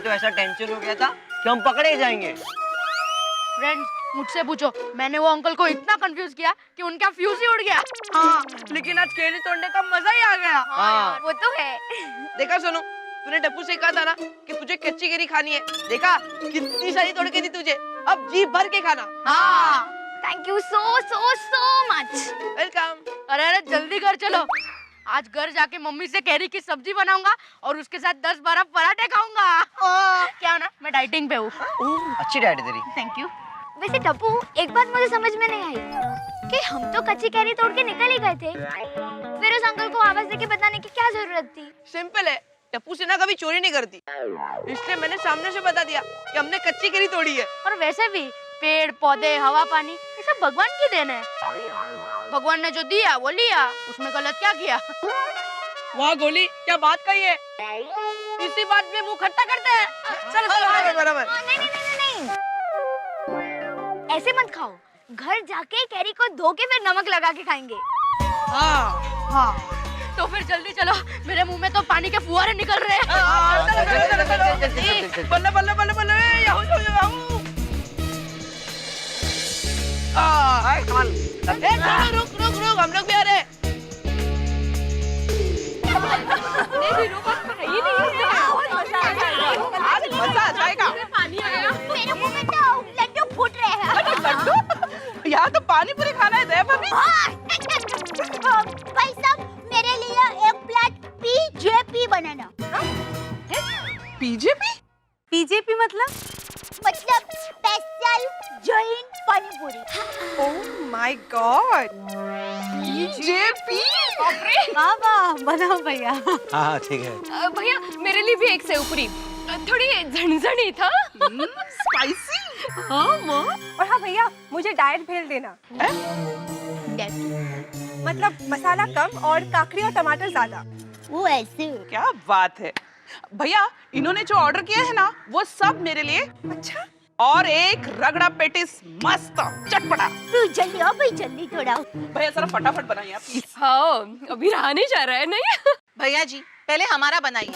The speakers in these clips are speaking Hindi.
तो ऐसा टेंशन हो गया था कि हम पकड़े जाएंगे। फ्रेंड्स, मुझसे पूछो, मैंने वो अंकल को इतना कंफ्यूज किया कि उनका फ्यूज ही उड़ गया। हाँ, लेकिन आज केले तोड़ने का मजा ही आ गया। हाँ, वो तो है। देखा सोनू, तूने टप्पू से कहा था ना कि तुझे कच्ची केरी खानी है। देखा कितनी सारी तोड़ के दी तुझे, अब जी भर के खाना। हाँ, thank you so much. Welcome. अरे जल्दी घर चलो, आज घर जाके मम्मी से कैरी की सब्जी बनाऊंगा और उसके साथ 10-12 पराठे खाऊंगा। क्या ना, मैं डाइटिंग पे हूँ। अच्छी डाइट है तेरी। Thank you. वैसे टप्पू, एक बात मुझे समझ में नहीं आई कि हम तो कच्ची कैरी तोड़ के निकल ही गए थे, फिर उस अंकल को आवाज देके बताने की क्या जरूरत थी? सिंपल है, टप्पू से ना कभी चोरी नहीं करती, इसलिए मैंने सामने से बता दिया कि हमने कच्ची केरी तोड़ी है। और वैसे भी पेड़ पौधे हवा पानी ये सब भगवान की देन है। भगवान ने जो दिया वो लिया, उसमें गलत क्या किया? वाह गोली, क्या बात कही है। इसी बात में मुंह खट्टा करते हैं। चल चल, बराबर। नहीं, ऐसे मत खाओ, घर जाके कैरी को धो के फिर नमक लगा के खाएंगे। हाँ, तो फिर जल्दी चलो, मेरे मुंह में तो पानी के फुहारे निकल रहे हैं। बल्ले बल्ले बल्ले बल्ले, याहू याहू याहू। रुक रुक रुक, हम लोग भी आ रहे हैं। आज मजा आ जाएगा। मेरे मुंह में तो लड्डू फूट रहे हैं। लड्डू? यहाँ तो पानी पूरी खाना है, दे भाभी। भाई साहब, मेरे लिए एक प्लेट पीजेपी बनाना। पीजेपी? पीजेपी मतलब special Jain pani puri. Oh my God, पीजेपी? वाह वाह, बनाओ भैया। हाँ ठीक है। भैया मेरे लिए भी एक सेव पूरी, थोड़ी झणझणी था। स्पाइसी? हाँ माँ। और हाँ भैया, मुझे डाइट भेल देना। मतलब मसाला कम और काकड़ी और टमाटर ज्यादा। वो ऐसे क्या बात है भैया, इन्होंने जो ऑर्डर किया है ना वो सब मेरे लिए। अच्छा, और एक रगड़ा पेटिस मस्त चटपटा। तू जल्दी आओ भाई, जल्दी थोड़ा। भैया जरा फटाफट बनाइए आप प्लीज। हाँ, अभी रहा नहीं जा रहा है नहीं। भैया जी पहले हमारा बनाइए,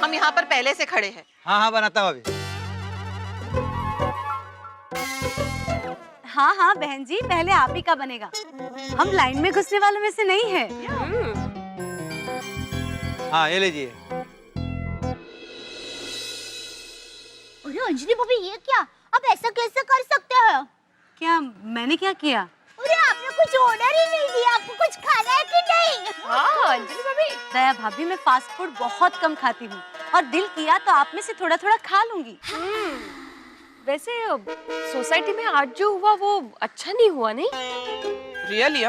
हम यहाँ पर पहले से खड़े हैं। हाँ हाँ बनाता हूँ अभी। हाँ हाँ बहन जी, पहले आप ही का बनेगा। हम लाइन में घुसने वालों में से नहीं है। हाँ ये लीजिए। अरे अंजलि भाभी, ये क्या? आप ऐसा कैसे कर सकते हो? क्या मैंने क्या किया? अरे आपने कुछ ऑर्डर ही नहीं दिया, आपको कुछ खाना है कि नहीं? हाँ अंजलि भाभी। दया भाभी, मैं फास्ट फूड बहुत कम खाती हूँ और दिल किया तो आप में से थोड़ा थोड़ा खा लूंगी। वैसे सोसाइटी में आज जो हुआ वो अच्छा नहीं हुआ नहीं? रियली?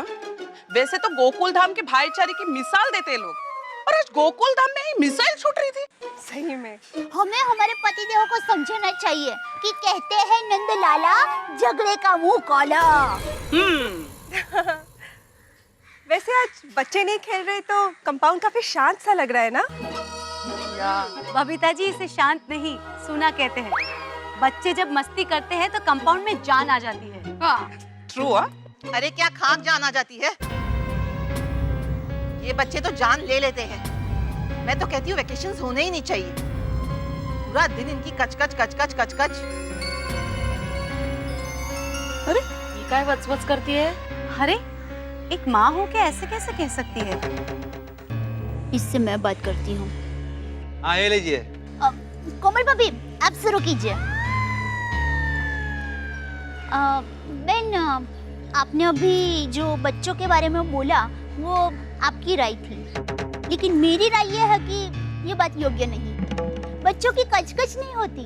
वैसे तो गोकुल धाम के भाईचारे की मिसाल देते हैं लोग, और आज गोकुल धाम में ही मिसाइल छूट रही थी। सही में हमें हमारे पतिदेव को समझना चाहिए कि कहते हैं नंद लाला, झगड़े का मुंह काला। वैसे आज बच्चे नहीं खेल रहे तो कंपाउंड काफी शांत सा लग रहा है ना? बबीता जी, इसे शांत नहीं सूना कहते हैं। बच्चे जब मस्ती करते हैं तो कंपाउंड में जान आ जाती है। ट्रू? अरे क्या खाक जान आ जाती है, ये बच्चे तो जान ले लेते हैं। मैं तो कहती हूँ वेकेशंस होने ही नहीं चाहिए, पूरा दिन इनकी कचकच कचकच कचकच। अरे ये क्या वच करती है? अरे एक माँ हो के ऐसे कैसे कह सकती है? इससे मैं बात करती हूँ। हाँ ये लीजिए। कोमल भाभी, आप शुरू कीजिए। बहन, आपने अभी जो बच्चों के बारे में बोला वो आपकी राय थी, लेकिन मेरी राय ये है कि ये बात योग्य नहीं। बच्चों की कचकच नहीं होती,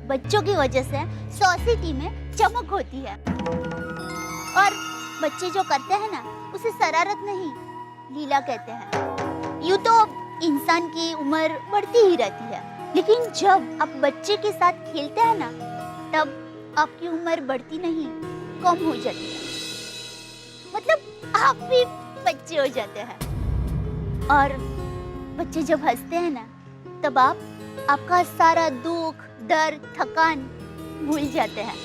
बच्चों की वजह से सोसाइटी में चमक होती है। और बच्चे जो करते हैं ना उसे शरारत नहीं, लीला कहते हैं। यूं तो इंसान की उम्र बढ़ती ही रहती है, लेकिन जब आप बच्चे के साथ खेलते हैं ना तब आपकी उम्र बढ़ती नहीं, कम हो जाती है। मतलब आप भी बच्चे हो जाते हैं। और बच्चे जब हंसते हैं ना तब आपका सारा दुख, दर्द, थकान भूल जाते हैं।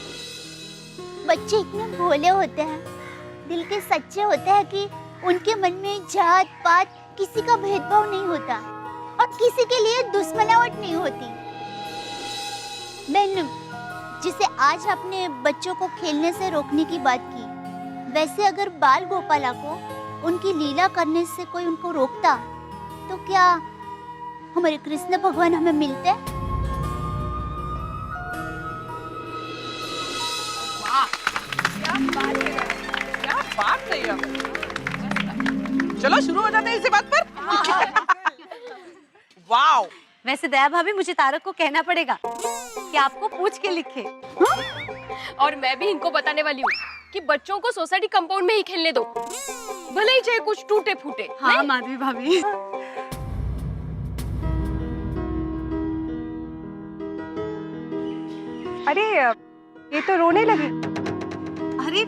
बच्चे इतने भोले होते हैं, दिल के सच्चे होते हैं कि उनके मन में जात पात किसी का भेदभाव नहीं होता। और किसी के लिए दुश्मनावट नहीं होती। बहन, जिसे आज आपने बच्चों को खेलने से रोकने की बात की, वैसे अगर बाल गोपाला को उनकी लीला करने से कोई उनको रोकता तो क्या हमारे कृष्ण भगवान हमें मिलते? क्या बात कही आप। चलो शुरू हो जाते हैं इसी बात पर। वाओ। वैसे दया भाभी, मुझे तारक को कहना पड़ेगा कि आपको पूछ के लिखे। और मैं भी इनको बताने वाली हूँ कि बच्चों को सोसाइटी कंपाउंड में ही खेलने दो, भले ही चाहे कुछ टूटे फूटे। हाँ माधवी भाभी। अरे ये तो रोने लगी। अरे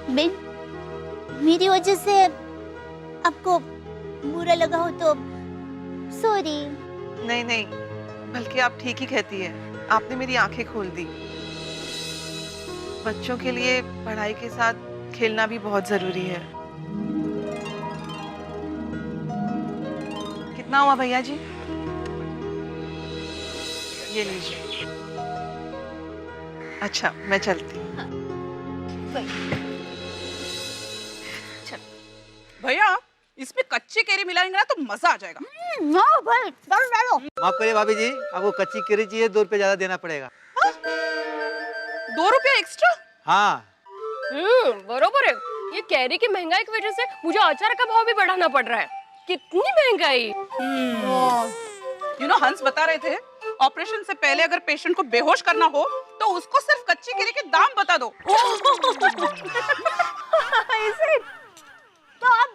बेन, मेरी वजह से आपको बुरा लगा हो तो सॉरी। नहीं नहीं, बल्कि आप ठीक ही कहती है। आपने मेरी आंखें खोल दी। बच्चों के लिए पढ़ाई के साथ खेलना भी बहुत जरूरी है। कितना हुआ भैया जी? ये लीजिए। अच्छा, मैं चलती हूँ। भैया, इसमें कच्ची केरी मिलाएंगे ना तो मजा आ जाएगा। हाँ भाई, डालो डालो। माफ करिए भाभी जी, आपको कच्ची केरी चाहिए, 2 रुपए ज्यादा देना पड़ेगा। 2 रुपया एक्स्ट्रा? हाँ। बरोबर है। ये कैरी की महंगाई की वजह से मुझे अचार का भाव भी बढ़ाना पड़ रहा है। कितनी महंगाई। हंस बता रहे थे, ऑपरेशन से पहले अगर पेशेंट को बेहोश करना हो तो उसको सिर्फ कच्ची केरी के दाम बता दो। तो अब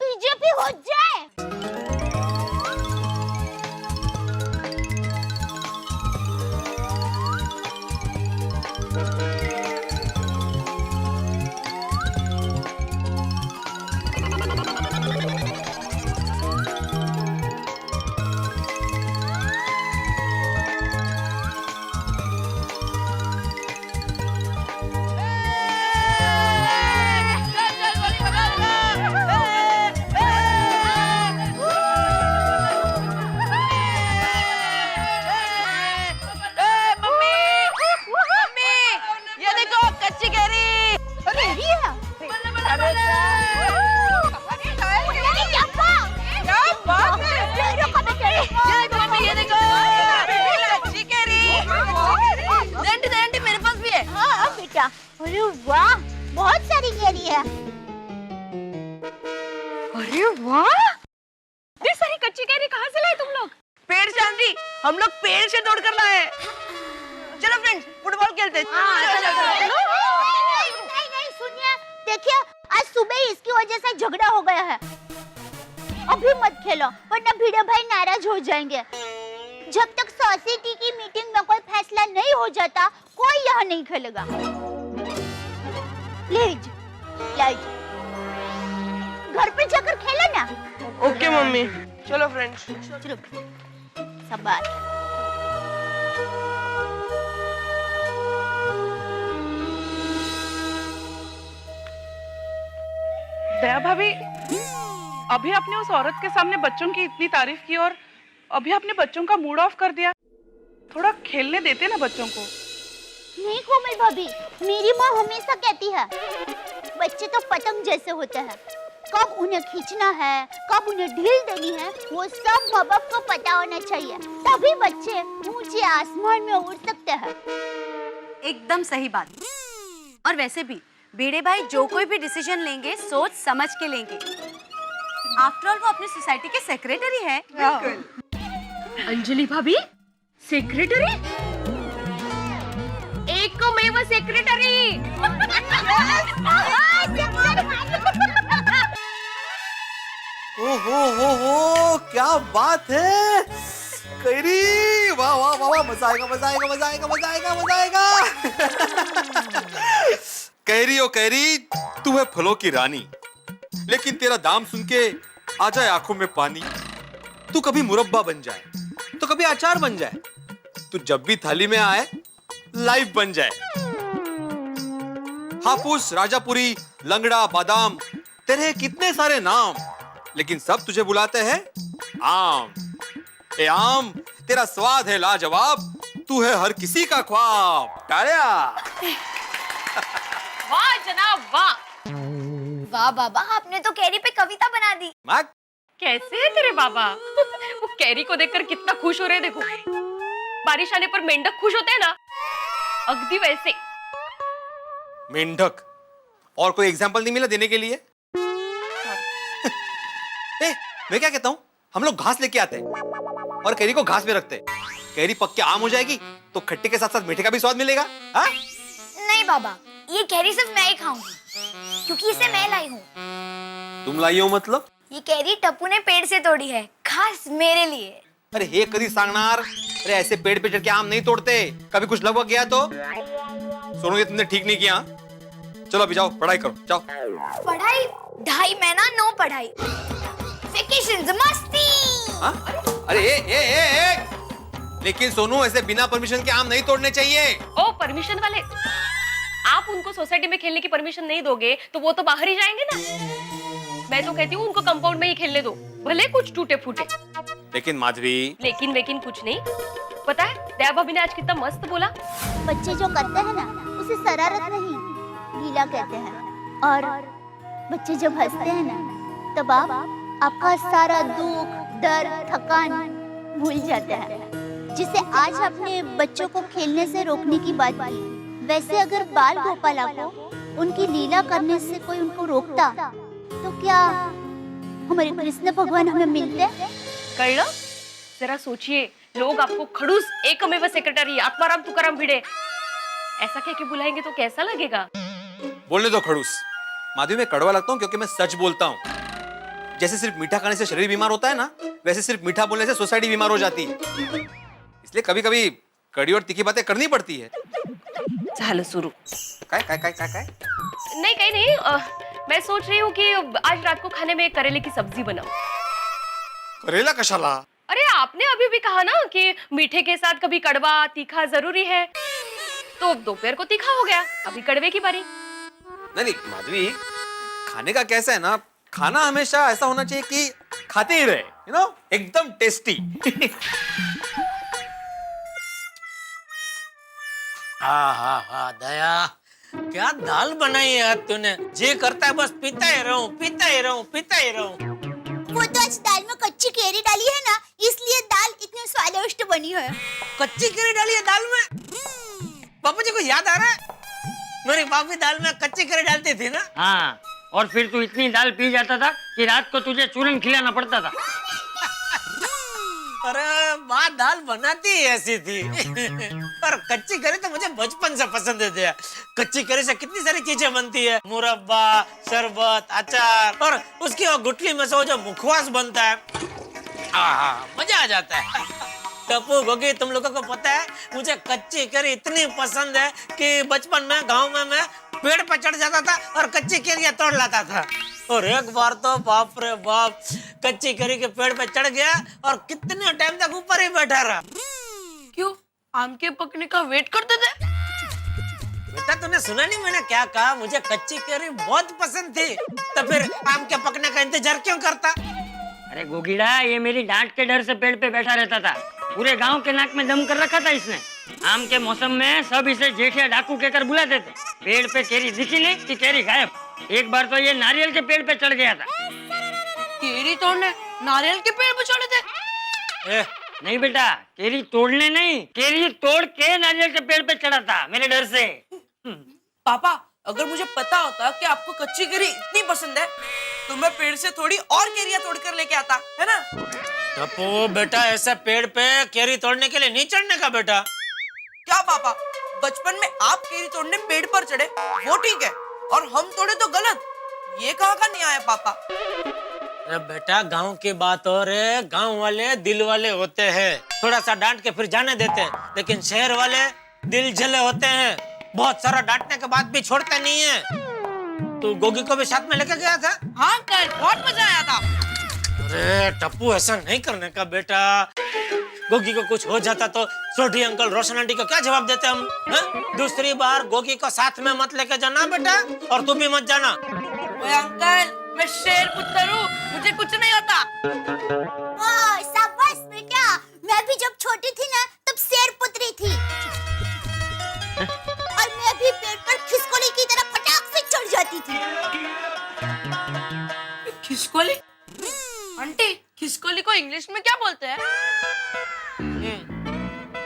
बीजेपी हो जाए। अरे वाह, बहुत सारी केरी है। अरे वाह, इतनी सारी कच्ची कैरी कहाँ से लाए तुम लोग? पेड़ से आंधी, हम लोग पेड़ से तोड़ कर लाए। चलो फ्रेंड्स, फुटबॉल खेलते हैं। नहीं, सुनिए, देखिए आज सुबह ही इसकी वजह से झगड़ा हो गया है। अभी मत खेलो वरना भिड़े भाई नाराज हो जाएंगे। जब तक सोसाइटी की मीटिंग में कोई फैसला नहीं हो जाता, कोई यहाँ नहीं खेलेगा। प्लीज, घर पे जाकर खेलो ना। ओके मम्मी, चलो फ्रेंड्स। चलो, शाबाश। दया भाभी, अभी आपने उस औरत के सामने बच्चों की इतनी तारीफ की और अभी आपने बच्चों का मूड ऑफ कर दिया। थोड़ा खेलने देते ना बच्चों को। नहीं कोमल भाभी, मेरी माँ हमेशा कहती है बच्चे तो पतंग जैसे होते हैं, कब उन्हें खींचना है, कब उन्हें ढील देनी है, वो सब माँ बाप को पता होना चाहिए, तभी बच्चे ऊंचे आसमान में उड़ सकते हैं। एकदम सही बात। और वैसे भी बेड़े भाई जो कोई भी डिसीजन लेंगे सोच समझ के लेंगे। आफ्टर ऑल वो अपनी सोसाइटी के सेक्रेटरी है। अंजलि भाभी, सेक्रेटरी? एक को मैं वो सेक्रेटरी। हो क्या बात है कैरी, वाह वाह वाह, मजा आएगा मजा आएगा मजा आएगा मजा आएगा मजा आएगा। कैरी ओ कैरी, तू है फलों की रानी, लेकिन तेरा दाम सुन के आ जाए आंखों में पानी। तू कभी मुरब्बा बन जाए तो कभी अचार बन जाए, तू जब भी थाली में आए लाइव बन जाए। हापुस, राजापुरी, लंगड़ा, बादाम, तेरे कितने सारे नाम, लेकिन सब तुझे बुलाते हैं आम। ए आम, तेरा स्वाद है लाजवाब, तू है हर किसी का ख्वाब। तालिया। वाह जनाब वाह। वाह बाबा, आपने तो कैरी पे कविता बना दी। मैक, कैसे है तेरे बाबा? वो कैरी को देखकर कितना खुश हो रहे हैं, देखो। बारिश आने पर मेंढक खुश होते हैं ना, अगदी वैसे। मेंढक? और कोई एग्जाम्पल नहीं मिला देने के लिए? मैं क्या कहता हूँ, हम लोग घास लेके आते हैं और कैरी को घास में रखते हैं। कैरी पक के आम हो जाएगी तो खट्टे के साथ साथ मीठे का भी स्वाद मिलेगा। हा? नहीं बाबा, ये कैरी सिर्फ मैं ही खाऊंगी, क्योंकि इसे मैं लाई हूँ। तुम लाई हो मतलब? ये कैरी टप्पू ने पेड़ से तोड़ी है, खास मेरे लिए। अरे हे कदी सांगनार, अरे ऐसे पेड़ पे चढ़ के आम नहीं तोड़ते, कभी कुछ लग गया तो? सोनू, ये तुमने ठीक नहीं किया। चलो अभी जाओ पढ़ाई करो, जाओ। पढ़ाई? 2.5 महीना नो पढ़ाई, वेकेशंस मस्ती। हाँ? अरे ए, लेकिन सोनू, ऐसे बिना परमिशन के आम नहीं तोड़ने चाहिए। ओ परमिशन वाले, आप उनको सोसाइटी में खेलने की परमिशन नहीं दोगे तो वो तो बाहर ही जाएंगे ना। मैं तो कहती हूँ उनको कंपाउंड में ही खेलने दो, भले कुछ टूटे फूटे। लेकिन माधवी, लेकिन कुछ नहीं। पता है दया भाभी ने आज कितना मस्त बोला। बच्चे जो करते हैं ना, उसे शरारत नहीं, लीला कहते हैं। और बच्चे जब हंसते हैं ना, तब आप आपका सारा दुख, डर, थकान भूल जाते हैं। जिसे आज आपने बच्चों को खेलने से रोकने की बात की, वैसे अगर बाल गोपाला को उनकी लीला करने से कोई उनको रोकता, तो क्या हमारे कृष्ण भगवान हमें मिलते? कळलं? जरा सोचिए, लोग आपको खड़ूस एकमेव सेक्रेटरी आत्माराम तुकाराम भिड़े ऐसा कह के बुलाएंगे तो कैसा लगेगा? बोलने दो खड़ूस। माधवी, मैं कड़वा लगता हूँ क्योंकि मैं सच बोलता हूँ। जैसे सिर्फ मीठा खाने से शरीर बीमार होता है ना, वैसे सिर्फ मीठा बोलने से सोसाइटी बीमार हो जाती है। इसलिए कभी कभी कड़ी और तीखी बातें करनी पड़ती है। झालं सुरू। काय? नहीं कहीं नहीं, मैं सोच रही हूँ कि आज रात को खाने में करेले की सब्जी बनाऊं। करेला कशाला? अरे आपने अभी भी कहा ना कि मीठे के साथ कभी कड़वा तीखा जरूरी है, तो दोपहर को तीखा हो गया, अभी कड़वे की बारी। नहीं माधवी, खाने का कैसा है ना, खाना हमेशा ऐसा होना चाहिए कि खाते ही रहे, यू नो, एकदम टेस्टी। हाँ दया, क्या दाल बनाई है आज तूने? जी करता है बस पीता ही रहूं। वो तो आज दाल में कच्ची केरी डाली है ना, इसलिए दाल इतनी स्वादिष्ट बनी है। कच्ची केरी डाली है दाल में? पापा जी को याद आ रहा है? मेरी भाभी दाल में कच्ची केरी डालती थी ना। हाँ, और फिर तू इतनी दाल पी जाता था कि रात को तुझे चूरन खिलाना पड़ता था। अरे माँ दाल बनाती ही ऐसी थी। पर कच्ची करी तो मुझे बचपन से पसंद है। कच्ची करी से कितनी सारी चीजें बनती है, मुरब्बा, शरबत, अचार, और उसकी वो गुठली में से वो जो मुखवास बनता है, मजा आ जाता है। टप्पू, गोगी, तुम लोगों को पता है मुझे कच्ची करी इतनी पसंद है कि बचपन में गांव में मैं पेड़ पर चढ़ जाता था और कच्ची केरियां तोड़ लाता था। और एक बार तो बाप रे बाप, कच्ची केरी के पेड़ पे चढ़ गया और कितने टाइम तक ऊपर ही बैठा रहा। क्यों? आम के पकने का वेट करते थे? बेटा तूने सुना नहीं मैंने क्या कहा? मुझे कच्ची केरी बहुत पसंद थी, तो फिर आम के पकने का इंतजार क्यों करता? अरे गोगीड़ा, ये मेरी डांट के डर से पेड़ पे बैठा रहता था। पूरे गांव के नाक में दम कर रखा था इसने। आम के मौसम में सब इसे जेठिया डाकू कहकर बुलाते थे। पेड़ पे केरी दिखी नहीं कि केरी गायब। एक बार तो ये नारियल के पेड़ पे चढ़ गया था। केरी तोड़ने नारियल के पेड़ पे चढ़े थे? नहीं बेटा, केरी तोड़ने नहीं, केरी तोड़ के नारियल के पेड़ पे चढ़ा था मेरे डर से। पापा, अगर मुझे पता होता कि आपको कच्ची केरी इतनी पसंद है, तो मैं पेड़ से थोड़ी और केरियां तोड़कर लेके आता, है ना? टप्पू बेटा, ऐसा पेड़ पे केरी तोड़ने के लिए नहीं चढ़ने का बेटा। क्या पापा, बचपन में आप केरी तोड़ने पेड़ पर चढ़े वो ठीक है, और हम तोड़े तो गलत? ये कहाँ का न्याय है पापा? अरे बेटा, गांव की बात और है, गांव वाले दिल वाले होते हैं, थोड़ा सा डांट के फिर जाने देते हैं। लेकिन शहर वाले दिल जले होते हैं, बहुत सारा डांटने के बाद भी छोड़ते नहीं है। तू गोगी को भी साथ में लेके गया था? हाँ कल बहुत मजा आया था। अरे टप्पू, ऐसा नहीं करने का बेटा। गोगी को कुछ हो जाता तो छोटी अंकल रोशन आंटी को क्या जवाब देते हम? दूसरी बार गोगी को साथ में मत लेके जाना बेटा, और तू भी मत जाना। ओए अंकल, मैं शेर पुत्र हूँ, मुझे कुछ नहीं होता। शाबाश बेटा, मैं भी जब छोटी थी ना तब शेर पुत्री थी, और मैं भी पेड़ पर खिसकोली की तरह फटाक से चढ़ जाती थी। खिसकोली? आंटी, खिसकोली को इंग्लिश में क्या बोलते हैं?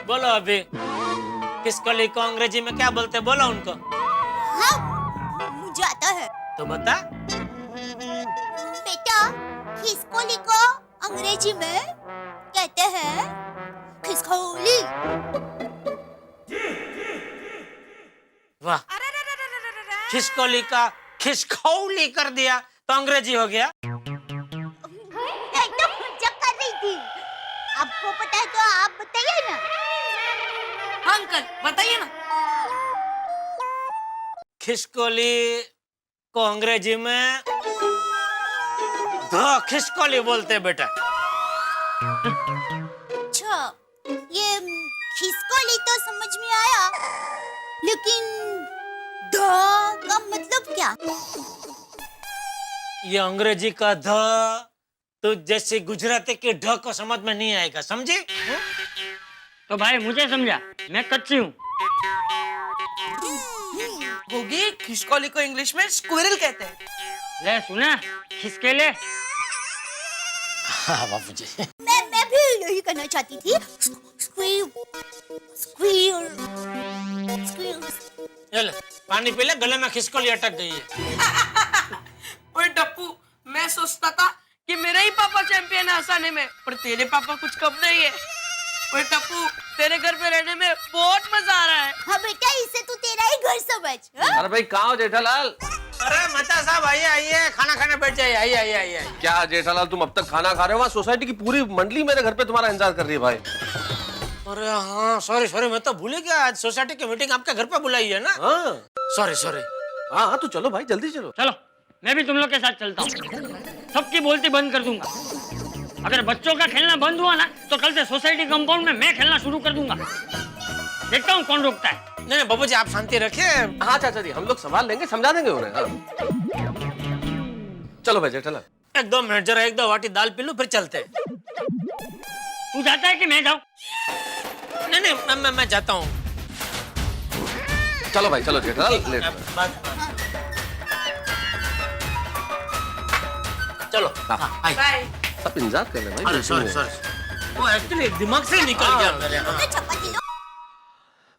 बोलो अभी, खिसकोली को अंग्रेजी में क्या बोलते हैं? बोलो उनको। हाँ, मुझे आता है। तो बता। बेटा, खिसकोली को अंग्रेजी में कहते हैं खिसकोली। वाह, खिसकोली का खिसकौली कर दिया तो अंग्रेजी हो गया। एकदम मजाक कर रही थी। आपको पता है तो आप बताइए ना। हाँ अंकल, बताइए ना। खिसकोली को अंग्रेजी में द खिसकोली बोलते हैं बेटा। अच्छा, ये खिसकोली तो समझ में आया, लेकिन ध का मतलब क्या? ये अंग्रेजी का ध तो जैसे गुजराती के ढ को समझ में नहीं आएगा, समझे? तो भाई मुझे समझा, मैं कच्ची हूँ। गोगी, खिसकोली को इंग्लिश में स्क्विरल कहते हैं। ले सुना, खिसके ले। हाँ बाबूजी। मैं भी यही करना चाहती थी। स्क्वीर, स्क्वीर, स्क्वीर। चल पानी पी ले, गले में खिसकोली अटक गई है। ओए टप्पू, मैं सोचता था कि मेरे ही पापा चैंपियन है हंसाने में, पर तेरे पापा कुछ कम नहीं है। ओए टप्पू, तेरे घर पे रहने में बहुत मजा आ रहा है। हाँ बेटा, इसे तू तेरा ही घर समझ। हाँ? अरे भाई कहाँ हो जेठालाल? अरे मचा साहब, आइए आइए, खाना खाने बैठ जाइए। आइए आइए आइए। क्या जेठालाल, तुम अब तक खाना खा रहे हो? वहाँ सोसाइटी की पूरी मंडली मेरे घर पे तुम्हारा इंतजार कर रही है भाई। अरे हाँ, सॉरी, मैं तो भूल ही गया। आज सोसाइटी की मीटिंग आपके घर पे बुलाई है ना? हाँ सॉरी। हाँ, तो चलो भाई, जल्दी चलो। चलो, मैं भी तुम लोग के साथ चलता हूँ। सबकी बोलती बंद कर दूंगा। अगर बच्चों का खेलना बंद हुआ ना तो कल से सोसाइटी कंपाउंड में मैं खेलना शुरू कर दूंगा। देखता हूँ कौन रोकता है। नहीं बाबूजी, आप शांति रखिए। हाँ चाचा जी, हम लोग संभाल लेंगे, समझा देंगे उन्हें। हाँ। चलो भाई जेठालाल। एक दो मिनट, जरा एक दो वाटी दाल पी लूं, फिर चलते हैं। तू जाता है कि मैं जाऊँ? नहीं, मैं जाता हूँ। चलो भाई, चलो जेठालाल, लेट। चलो। बाय। सब इंतजार कर रहे हैं भाई। अरे सॉरी, वो एक्चुअली दिमाग से निकल गया मेरे। चपाती लो।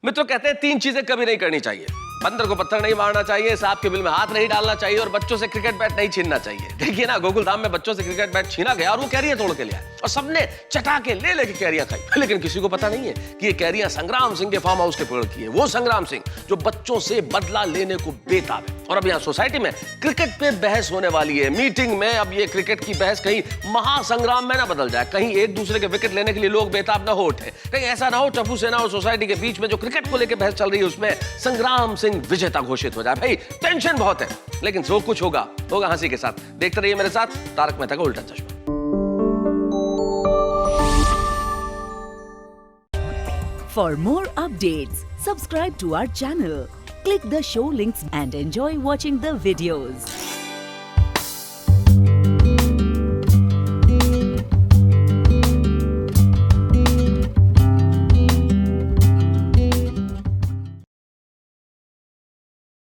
मित्रों, कहते हैं 3 चीजें कभी नहीं करनी चाहिए। बंदर को पत्थर नहीं मारना चाहिए, सांप के बिल में हाथ नहीं डालना चाहिए, और बच्चों से क्रिकेट बैट नहीं छीनना चाहिए। देखिए ना, गोकुलधाम में बच्चों से क्रिकेट बैट छीना गया और वो कैरियां तोड़ के लिया, और सबने चटा के ले लेके कैरियां खाई। लेकिन किसी को पता नहीं है कि ये कैरियां संग्राम सिंह के फार्म हाउस के पेड़ की है। वो संग्राम सिंह जो बच्चों से बदला लेने को बेताब है। और अब यहाँ सोसाइटी में क्रिकेट पे बहस होने वाली है। मीटिंग में अब ये क्रिकेट की बहस कहीं महासंग्राम में ना बदल जाए, कहीं एक दूसरे के विकेट लेने के लिए लोग बेताब ना हो उठे, कहीं ऐसा ना हो टप्पू सेना और सोसाइटी के बीच में जो क्रिकेट को लेकर बहस चल रही है उसमें संग्राम सिंह विजेता घोषित हो जाए। भाई टेंशन बहुत है, लेकिन जो कुछ होगा हंसी के साथ। देखते रहिए मेरे साथ तारक मेहता का उल्टा चश्मा। For more updates, subscribe to our channel, click the show links and enjoy watching the videos.